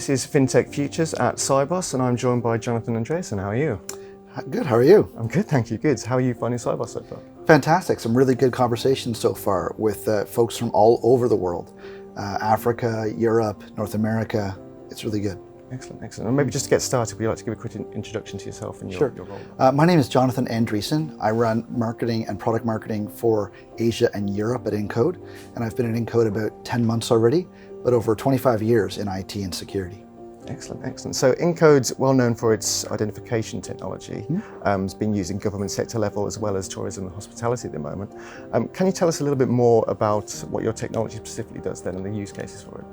This is FinTech Futures at Sibos, and I'm joined by Jonathan Andresen. How are you? Good, how are you? I'm good, thank you. Good. How are you finding Sibos so far? Fantastic, some really good conversations so far with folks from all over the world. Africa, Europe, North America. It's really good. Excellent, excellent. And maybe just to get started, would you like to give a quick introduction to yourself and your role? My name is Jonathan Andresen. I run marketing and product marketing for Asia and Europe at Incode, and I've been at Incode about 10 months already, but over 25 years in IT and security. Excellent, excellent. So Incode's well known for its identification technology. It's being used in government sector level as well as tourism and hospitality at the moment. Can you tell us a little bit more about what your technology specifically does then and the use cases for it?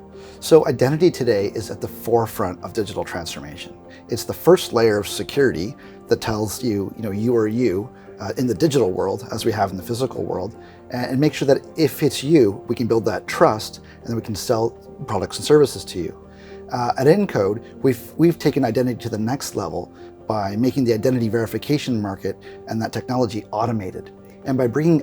So identity today is at the forefront of digital transformation. It's the first layer of security that tells you, you are you in the digital world as we have in the physical world, and make sure that if it's you, we can build that trust and then we can sell products and services to you. At Incode, we've taken identity to the next level by making the identity verification market and that technology automated. And by bringing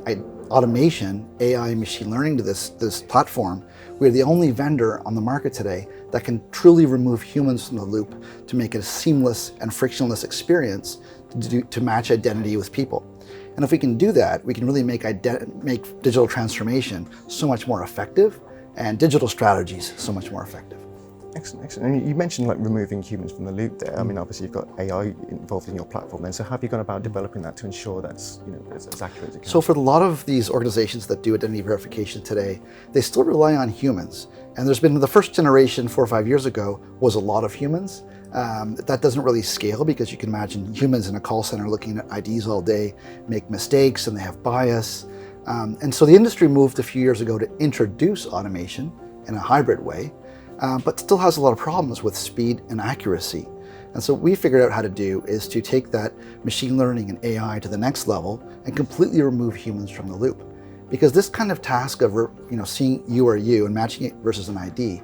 automation, AI, and machine learning to this platform, we're the only vendor on the market today that can truly remove humans from the loop to make it a seamless and frictionless experience to match identity with people. And if we can do that, we can really make digital transformation so much more effective and digital strategies so much more effective. Excellent, excellent. And you mentioned like removing humans from the loop there. I mean, obviously you've got AI involved in your platform then. So how have you gone about developing that to ensure that's as accurate as it can? So for a lot of these organizations that do identity verification today, they still rely on humans. And there's been the first generation 4 or 5 years ago was a lot of humans. That doesn't really scale because you can imagine humans in a call center looking at IDs all day, make mistakes, and they have bias. And so the industry moved a few years ago to introduce automation in a hybrid way. But still has a lot of problems with speed and accuracy. And so what we figured out how to do is to take that machine learning and AI to the next level and completely remove humans from the loop. Because this kind of task of seeing you or you and matching it versus an ID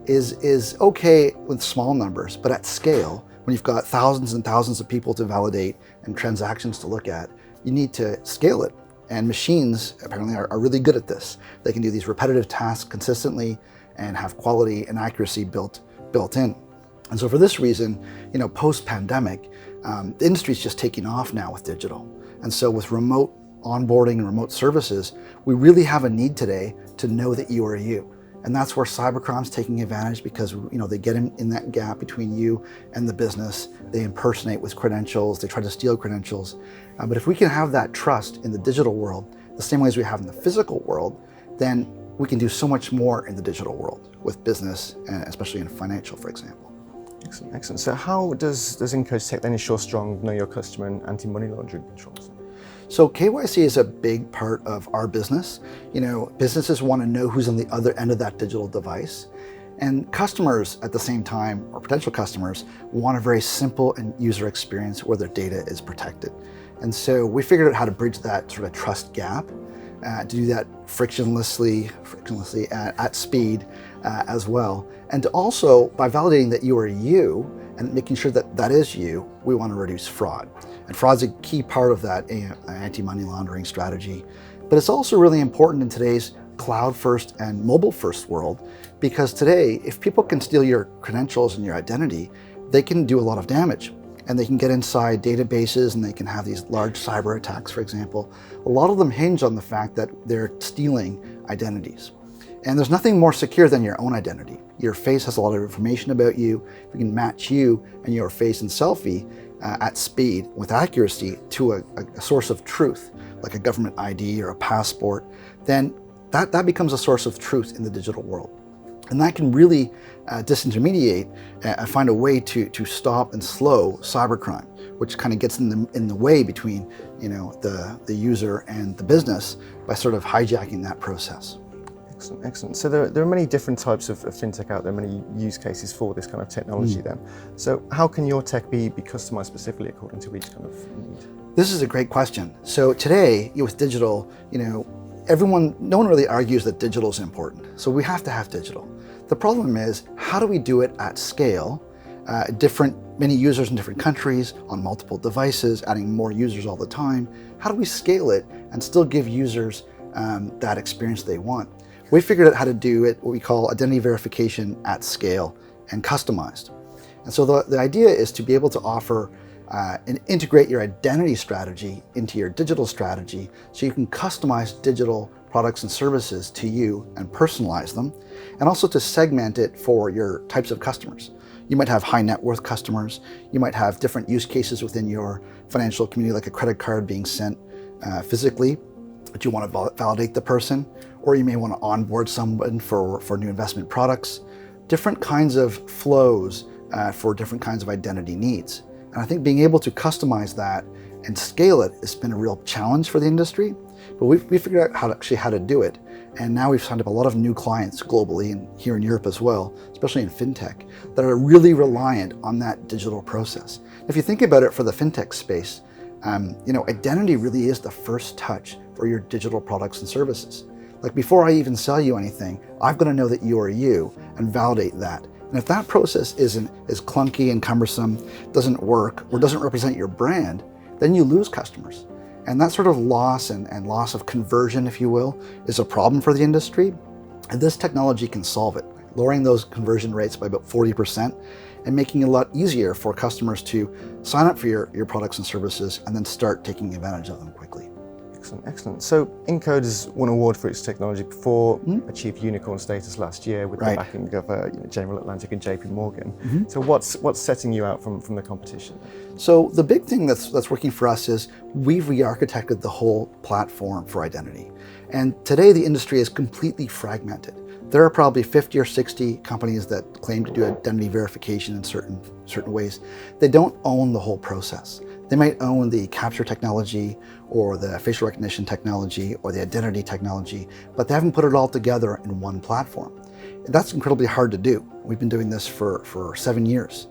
is okay with small numbers, but at scale, when you've got thousands and thousands of people to validate and transactions to look at, you need to scale it. And machines apparently are really good at this. They can do these repetitive tasks consistently and have quality and accuracy built in. And so for this reason, post-pandemic, the industry's just taking off now with digital. And so with remote onboarding and remote services, we really have a need today to know that you are you. And that's where cybercrime's taking advantage because they get in that gap between you and the business. They impersonate with credentials, they try to steal credentials. But if we can have that trust in the digital world, the same way as we have in the physical world, then we can do so much more in the digital world with business, and especially in financial, for example. Excellent, excellent. So how does Incode's tech then ensure strong know your customer and anti-money laundering controls? So KYC is a big part of our business. Businesses want to know who's on the other end of that digital device. And customers at the same time, or potential customers, want a very simple and user experience where their data is protected. And so we figured out how to bridge that sort of trust gap, to do that frictionlessly at speed as well. And to also, by validating that you are you and making sure that that is you, we want to reduce fraud. And fraud's a key part of that anti-money laundering strategy. But it's also really important in today's cloud-first and mobile-first world, because today, if people can steal your credentials and your identity, they can do a lot of damage. And they can get inside databases and they can have these large cyber attacks, for example. A lot of them hinge on the fact that they're stealing identities. And there's nothing more secure than your own identity. Your face has a lot of information about you. If we can match you and your face in selfie at speed with accuracy to a source of truth, like a government ID or a passport, then that becomes a source of truth in the digital world. And that can really disintermediate and find a way to stop and slow cybercrime, which kind of gets in the way between the user and the business by sort of hijacking that process. Excellent, excellent. So there are many different types of fintech out there, many use cases for this kind of technology then. So how can your tech be customized specifically according to each kind of need? This is a great question. So today, with digital, no one really argues that digital is important. So we have to have digital. The problem is, how do we do it at scale? Many users in different countries, on multiple devices, adding more users all the time. How do we scale it and still give users that experience they want? We figured out how to do it, what we call identity verification at scale and customized. And so the idea is to be able to offer and integrate your identity strategy into your digital strategy so you can customize digital products and services to you and personalize them, and also to segment it for your types of customers. You might have high net worth customers, you might have different use cases within your financial community, like a credit card being sent physically, but you want to validate the person, or you may want to onboard someone for new investment products. Different kinds of flows for different kinds of identity needs. And I think being able to customize that and scale it has been a real challenge for the industry, but we figured out how to do it. And now we've signed up a lot of new clients globally and here in Europe as well, especially in FinTech, that are really reliant on that digital process. If you think about it for the FinTech space, identity really is the first touch for your digital products and services. Like before I even sell you anything, I've got to know that you are you and validate that. And if that process is clunky and cumbersome, doesn't work, or doesn't represent your brand, then you lose customers. And that sort of loss and loss of conversion, if you will, is a problem for the industry. And this technology can solve it, lowering those conversion rates by about 40% and making it a lot easier for customers to sign up for your products and services and then start taking advantage of them quickly. Excellent, excellent. So Incode has won an award for its technology before, achieved unicorn status last year with the backing of General Atlantic and JP Morgan. So what's setting you out from the competition? So the big thing that's working for us is we've re-architected the whole platform for identity. And today the industry is completely fragmented. There are probably 50 or 60 companies that claim to do identity verification in certain ways. They don't own the whole process. They might own the capture technology or the facial recognition technology or the identity technology, but they haven't put it all together in one platform. And that's incredibly hard to do. We've been doing this for 7 years.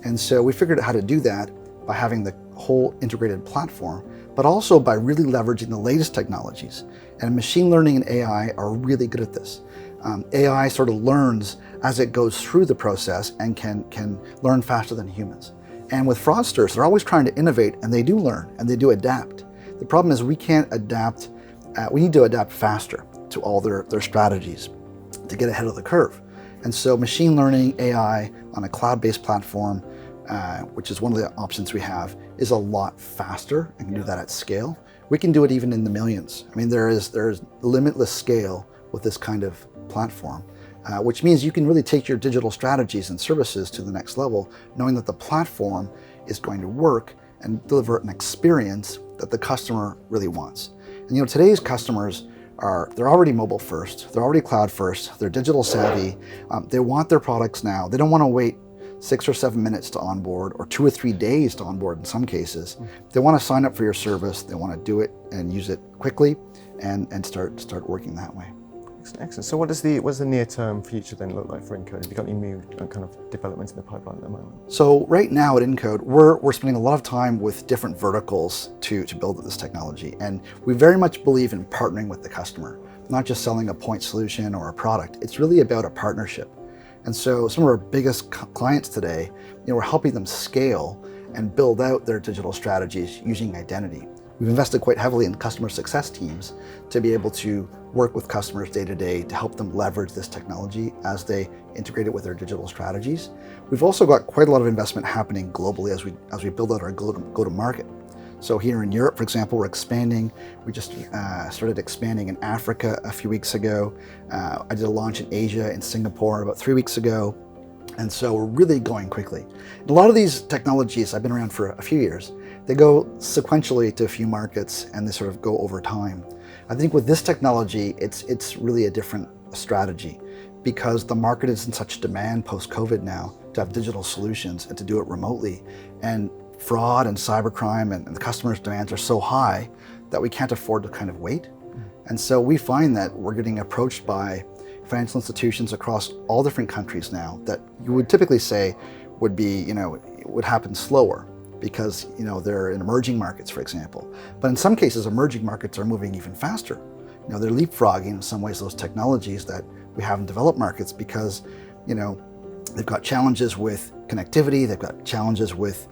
And so we figured out how to do that by having the whole integrated platform, but also by really leveraging the latest technologies. And machine learning and AI are really good at this. AI sort of learns as it goes through the process and can learn faster than humans. And with fraudsters, they're always trying to innovate, and they do learn and they do adapt. The problem is we can't adapt, we need to adapt faster to all their strategies to get ahead of the curve. And so machine learning, AI on a cloud-based platform, which is one of the options we have, is a lot faster and can do that at scale. We can do it even in the millions. I mean, there is limitless scale with this kind of platform. Which means you can really take your digital strategies and services to the next level, knowing that the platform is going to work and deliver an experience that the customer really wants. And today's customers they're already mobile first, they're already cloud first, they're digital savvy, they want their products now. They don't want to wait 6 or 7 minutes to onboard, or 2 or 3 days to onboard in some cases. They want to sign up for your service, they want to do it and use it quickly and start working that way. Excellent. So what does the near-term future then look like for Incode? Have you got any new kind of developments in the pipeline at the moment? So right now at Incode, we're spending a lot of time with different verticals to build this technology. And we very much believe in partnering with the customer, not just selling a point solution or a product. It's really about a partnership. And so some of our biggest clients today, we're helping them scale and build out their digital strategies using identity. We've invested quite heavily in customer success teams to be able to work with customers day to day to help them leverage this technology as they integrate it with their digital strategies. We've also got quite a lot of investment happening globally as we build out our go-to-market. So here in Europe, for example, we're expanding. We just started expanding in Africa a few weeks ago. I did a launch in Asia, in Singapore, about 3 weeks ago. And so we're really going quickly. A lot of these technologies, I've been around for a few years, they go sequentially to a few markets and they sort of go over time. I think with this technology, it's really a different strategy because the market is in such demand post-COVID now to have digital solutions and to do it remotely. And fraud and cybercrime and the customers' demands are so high that we can't afford to kind of wait. And so we find that we're getting approached by financial institutions across all different countries now that you would typically say would be, would happen slower because, they're in emerging markets, for example. But in some cases, emerging markets are moving even faster. They're leapfrogging in some ways those technologies that we have in developed markets because, they've got challenges with connectivity, they've got challenges with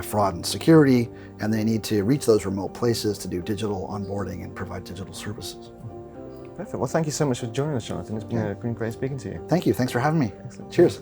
fraud and security, and they need to reach those remote places to do digital onboarding and provide digital services. Perfect. Well, thank you so much for joining us, Jonathan. It's been great speaking to you. Thank you. Thanks for having me. Excellent. Cheers.